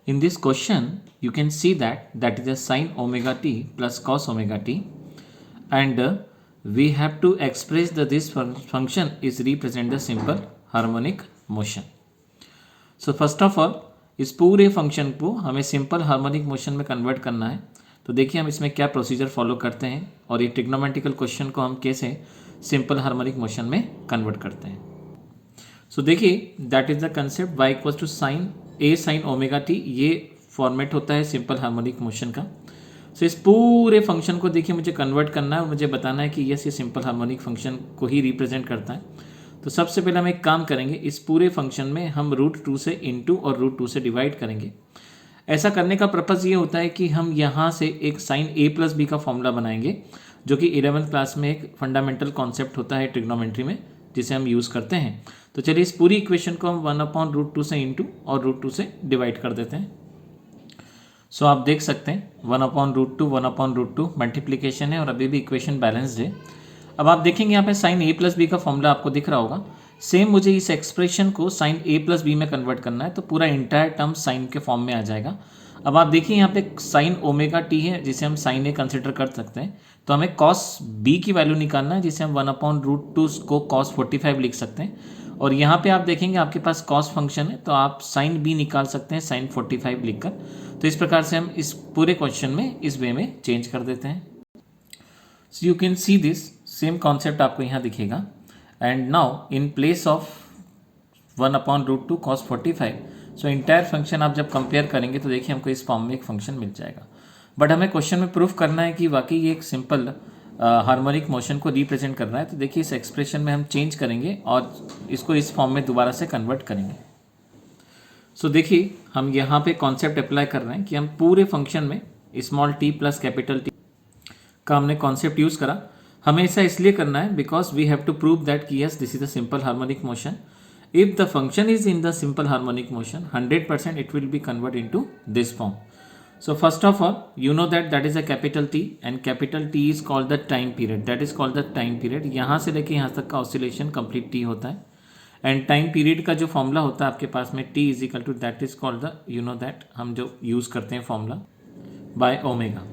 In this question, you can see that is a sin omega t plus cos omega t, and we have to express that this function is represent the simple harmonic motion. So first of all, इस पूरे function को हमें simple harmonic motion में convert करना है. तो देखिए हम इसमें क्या प्रोसीजर फॉलो करते हैं और ये ट्रिग्नोमेट्रिकल क्वेश्चन को हम कैसे सिंपल हार्मोनिक मोशन में कन्वर्ट करते हैं. सो देखिए that is the concept y equals to sine a sine omega T. ये फॉर्मेट होता है सिंपल हार्मोनिक मोशन का. सो इस पूरे फंक्शन को देखिए मुझे कन्वर्ट करना है और मुझे बताना है कि यस ये सिंपल हार्मोनिक फंक्शन को ही रिप्रेजेंट करता है. तो सबसे पहले हम एक काम करेंगे, इस पूरे फंक्शन में हम √2 से इंटू और √2 से डिवाइड करेंगे. ऐसा करने का पर्पज़ ये होता है कि हम यहाँ से एक साइन a प्लस बी का फॉर्मूला बनाएंगे, जो कि 11th क्लास में एक फंडामेंटल कॉन्सेप्ट होता है ट्रिग्नोमेट्री में, जिसे हम यूज़ करते हैं. तो चलिए इस पूरी इक्वेशन को हम 1/√2 से इंटू और √2 से डिवाइड कर देते हैं. सो आप देख सकते हैं 1/√2 1/√2 मल्टीप्लीकेशन है और अभी भी इक्वेशन बैलेंस्ड है. अब आप देखेंगे यहाँ पे साइन a प्लस बी का फॉर्मूला आपको दिख रहा होगा. सेम मुझे इस एक्सप्रेशन को साइन a प्लस बी में कन्वर्ट करना है, तो पूरा इंटायर टर्म साइन के फॉर्म में आ जाएगा. अब आप देखिए यहाँ पे साइन ओमेगा टी है जिसे हम साइन a कंसिडर कर सकते हैं. तो हमें कॉस b की वैल्यू निकालना है, जिसे हम 1/√2 को कॉस 45 लिख सकते हैं. और यहाँ पे आप देखेंगे आपके पास कॉस फंक्शन है, तो आप साइन b निकाल सकते हैं साइन 45 लिखकर. तो इस प्रकार से हम इस पूरे क्वेश्चन में इस वे में चेंज कर देते हैं. सो you can see this same concept आपको यहाँ दिखेगा. And now in place of 1/√2 cos 45, so entire function आप जब कंपेयर करेंगे तो देखिए हमको इस फॉर्म में एक फंक्शन मिल जाएगा. बट हमें क्वेश्चन में प्रूफ करना है कि वाकई ये एक सिंपल हार्मोनिक मोशन को रिप्रेजेंट कर रहा है. तो देखिए इस एक्सप्रेशन में हम चेंज करेंगे और इसको इस फॉर्म में दोबारा से कन्वर्ट करेंगे. सो देखिए हम यहाँ पे कॉन्सेप्ट अप्लाई कर रहे हैं कि हम पूरे फंक्शन में small t plus capital T का हमने कॉन्सेप्ट यूज़ करा. हमें ऐसा इसलिए करना है because we have to prove that कि yes this is the simple harmonic motion. If the function is in the simple harmonic motion 100% it will be convert into this form. So first of all, you know that is a capital T and capital T is called the time period. That is called the time period. यहाँ से लेके यहाँ तक का oscillation complete T होता है. And time period का जो फॉर्मूला होता है आपके पास में T is equal to that is called the you know that हम जो यूज़ करते हैं फॉर्मूला बाय ओमेगा.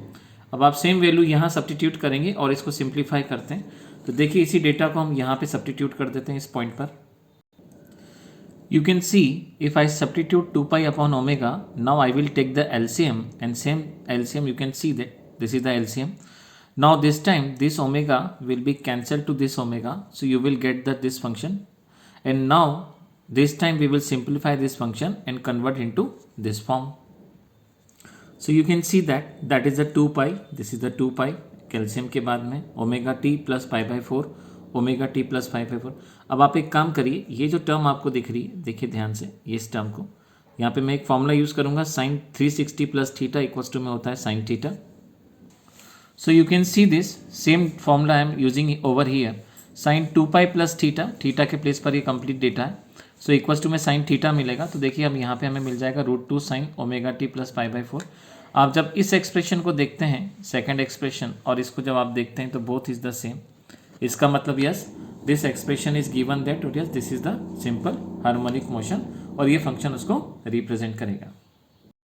अब आप सेम वैल्यू यहाँ सब्सटीट्यूट करेंगे और इसको सिंप्लीफाई करते हैं. तो देखिए इसी डेटा को हम यहाँ पे सब्सटीट्यूट कर देते हैं इस पॉइंट पर. You can see if I substitute 2 pi upon omega, now I will take the LCM and same LCM you can see that this is the LCM. Now this time this omega will be cancelled to this omega, so you will get this function. And now this time we will simplify this function and convert into this form. So you can see that is the 2 pi, this is the 2 pi calcium के बाद में omega t plus π/4 omega t plus 5/4. अब आप एक काम करिए, ये जो टर्म आपको दिख रही है देखिए ध्यान से, ये इस टर्म को यहाँ पे मैं एक फॉर्मूला यूज़ करूँगा sine 360 plus theta equals to में होता है sine theta. So you can see this same formula I am using over here. Sine 2 pi plus theta, theta के प्लेस पर ये कंप्लीट डेटा है. सो इक्वल्स टू में sine theta मिलेगा. तो देखिए अब यहाँ पे हमें मिल जाएगा √2 साइन ओमेगा t प्लस π/4. आप जब इस एक्सप्रेशन को देखते हैं सेकेंड एक्सप्रेशन और इसको जब आप देखते हैं तो बोथ इज द सेम. इसका मतलब yes this expression is given that yes this is the simple harmonic motion और ये फंक्शन उसको रिप्रेजेंट करेगा.